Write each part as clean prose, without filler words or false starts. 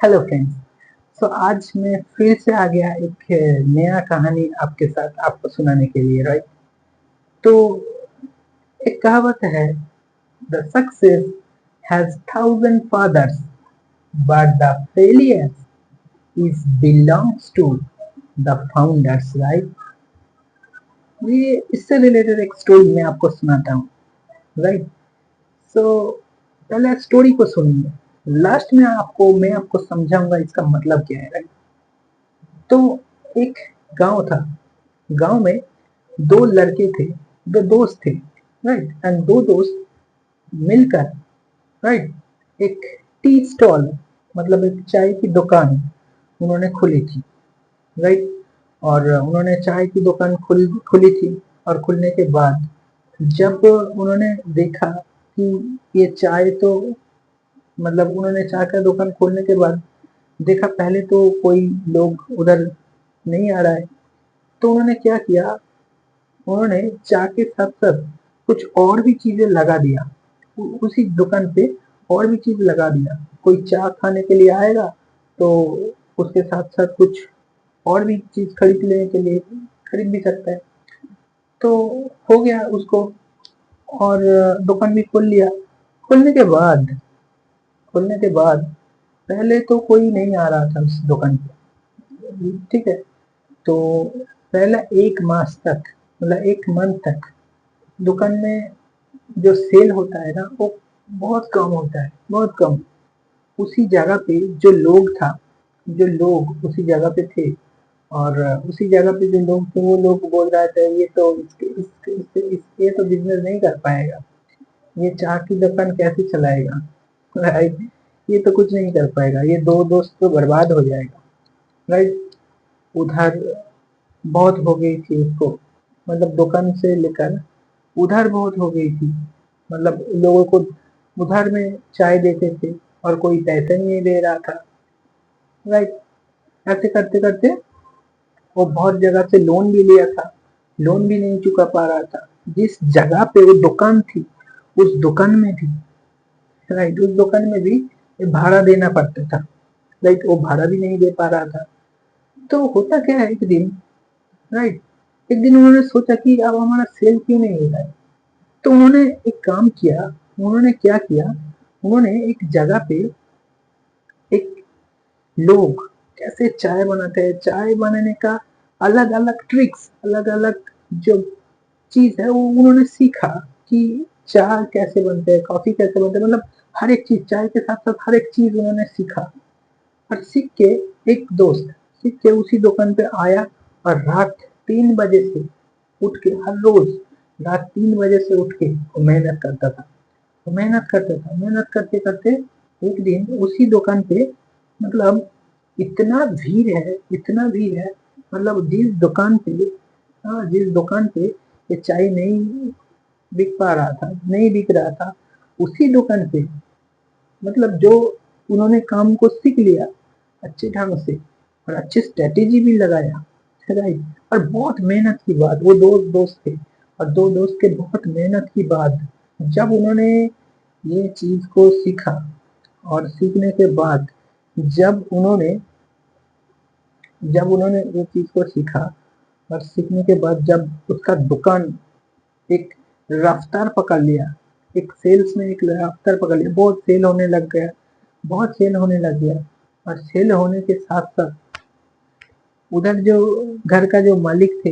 Hello friends. सो आज मैं फिर से आ गया एक नया कहानी आपके साथ आपको सुनाने के लिए, राइट। तो एक कहावत है, the success has thousand fathers but the failure is belongs to the founders, right. ये इससे रिलेटेड एक स्टोरी मैं आपको सुनाता हूँ, राइट। सो पहले स्टोरी को सुनिए, लास्ट में मैं आपको समझाऊंगा इसका मतलब क्या है, राइट। तो एक गांव था। गांव में दो लड़के थे, दो दोस्त थे, राइट। एंड दो दोस्त मिलकर, राइट, एक टी स्टॉल, मतलब एक चाय की दुकान उन्होंने खोली थी, राइट। और उन्होंने चाय की दुकान खुली थी। और खुलने के बाद जब उन्होंने देखा कि ये चाय तो, मतलब उन्होंने चाय का दुकान खोलने के बाद देखा पहले तो कोई लोग उधर नहीं आ रहा है। तो उन्होंने क्या किया, उन्होंने चाय के साथ साथ कुछ और भी चीजें लगा दिया उसी दुकान पे। और भी चीज लगा दिया, कोई चाय खाने के लिए आएगा तो उसके साथ साथ कुछ और भी चीज खरीद लेने के लिए खरीद भी सकता है। तो हो गया उसको। और दुकान भी खोल लिया। खोलने के बाद खोलने के बाद पहले तो कोई नहीं आ रहा था उस दुकान पे, ठीक है। तो पहला एक मास तक, मतलब एक मंथ तक दुकान में जो सेल होता है ना, वो बहुत कम होता है, बहुत कम। उसी जगह पे जो लोग उसी जगह पे थे, और उसी जगह पे जो लोग थे वो लोग बोल रहे थे ये तो ये तो बिजनेस नहीं कर पाएगा, ये चाय की दुकान कैसे चलाएगा, राइट। ये तो कुछ नहीं कर पाएगा, ये दो दोस्त तो बर्बाद हो जाएगा, राइट। उधर बहुत हो गई थी उसको, मतलब दुकान से लेकर उधर बहुत हो गई थी। मतलब लोगों को उधार में चाय देते थे और कोई पैसे नहीं दे रहा था, राइट। ऐसे करते करते वो बहुत जगह से लोन भी लिया था, लोन भी नहीं चुका पा रहा था। जिस जगह पे वो दुकान थी, उस दुकान में भी, राइट, उस दुकान में भी भाड़ा देना पड़ता था, राइट। वो भाड़ा भी नहीं दे पा रहा था। तो होता क्या है, एक दिन, राइट, एक दिन उन्होंने सोचा कि अब हमारा सेल क्यों नहीं हो रहा है। तो उन्होंने एक काम किया। उन्होंने क्या किया, उन्होंने एक जगह पे एक लोग कैसे चाय बनाते हैं, चाय बनाने का अलग अलग ट्रिक्स, अलग अलग जो चीज है वो उन्होंने सीखा कि चाय कैसे बनते हैं, कॉफी कैसे बनते हैं, मतलब हर एक चीज, चाय के साथ साथ हर एक चीज उन्होंने सीखा। और सीख के उसी दुकान पे आया। और रात 3 बजे से उठ के, हर रोज रात 3 बजे से उठ के वो मेहनत करता था। वो मेहनत करते करते एक दिन उसी दुकान पे, मतलब इतना भीड़ है, इतना भीड़ है, मतलब जिस दुकान पे, हाँ, जिस दुकान पे ये चाय नहीं बिक पा रहा था, नहीं बिक रहा था, उसी दुकान पे, मतलब जो उन्होंने काम को सीख लिया अच्छे ढंग से और अच्छी स्ट्रेटेजी भी लगाया, राइट। और बहुत मेहनत की बाद वो दो दोस्त थे, और दो दोस्त के बहुत मेहनत की बाद जब उन्होंने ये चीज को सीखा, और सीखने के बाद जब उन्होंने जब उन्होंने ये चीज को सीखा और सीखने के बाद जब उसका दुकान एक रफ्तार पकड़ लिया, एक सेल्स में एक रफ्तार पकड़ लिया, बहुत सेल होने लग गया, बहुत सेल होने लग गया। और सेल होने के साथ साथ उधर जो घर का जो मालिक थे,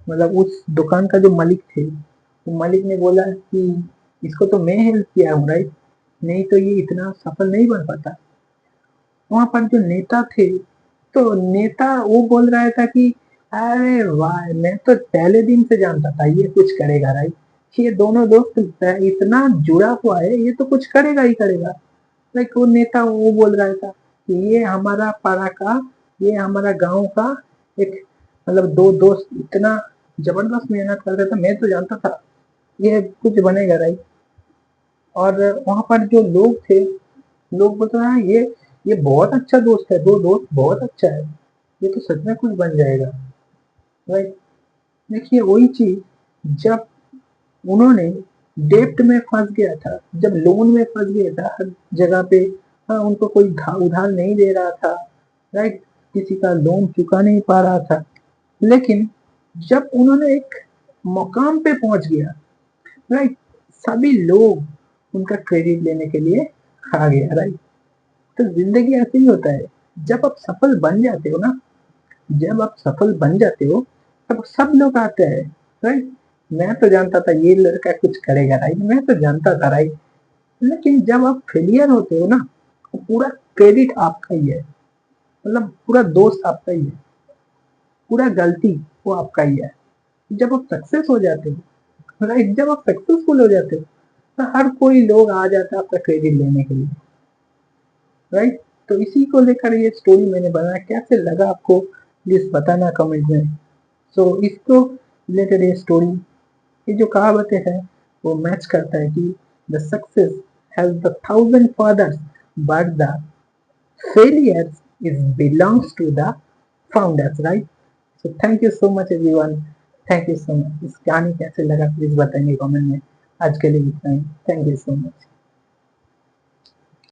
मतलब उस दुकान का जो मालिक थे, वो मालिक ने बोला कि इसको तो मैं हेल्प किया हूँ, राइट, नहीं तो ये इतना सफल नहीं बन पाता। वहां पर जो नेता थे, तो नेता वो बोल रहा था कि अरे वाह, मैं तो पहले दिन से जानता था ये कुछ करेगा, राइट। ये दोनों दोस्त इतना जुड़ा हुआ है, ये तो कुछ करेगा ही करेगा। लाइक वो नेता वो बोल रहा था कि ये हमारा पारा का, ये हमारा गांव का एक, मतलब दो दोस्त इतना जबरदस्त मेहनत करते थे, मैं तो जानता था ये कुछ बनेगा, राइट। और वहां पर जो लोग थे, लोग बोल रहे हैं ये बहुत अच्छा दोस्त है, दो दोस्त बहुत अच्छा है, ये तो सच में कुछ बन जाएगा, राइट। देखिए वही चीज, जब उन्होंने डेप्ट में फंस गया था, जब लोन में फंस गया था हर जगह पे, हाँ, उनको कोई उधार नहीं दे रहा था, राइट? किसी का लोन चुका नहीं पा रहा था, लेकिन जब उन्होंने एक मुकाम पे पहुंच गया, राइट, सभी लोग उनका क्रेडिट लेने के लिए आ गया, राइट? तो जिंदगी ऐसे ही होता है। जब आप सफल बन जाते हो ना, जब आप सफल बन जाते हो, तब सब लोग आते हैं, राइट? मैं तो जानता था ये लड़का कुछ करेगा, राइट? मैं तो जानता था, राइट? लेकिन जब आप फेलियर होते हो ना, तो पूरा क्रेडिट आपका ही है, मतलब पूरा दोस्त आपका ही है, पूरा गलती वो आपका ही है। जब आप सक्सेस हो जाते हो, राइट, जब आप सक्सेसफुल हो जाते हो, तो हर कोई लोग आ जाता है आपका क्रेडिट लेने के लिए, राइट? तो इसी को लेकर ये स्टोरी मैंने बनाया। कैसे लगा आपको प्लीज बताना कमेंट में। सो इसको रिलेटेड ये स्टोरी, ये जो कहावतें हैं वो मैच करता है कि the success has the thousand fathers but the failures is belongs to the founders, right? So thank you so much everyone, thank you so much। इस कहानी कैसे लगा प्लीज बताएंगे कमेंट में। आज के लिए इतना ही, थैंक यू सो मच।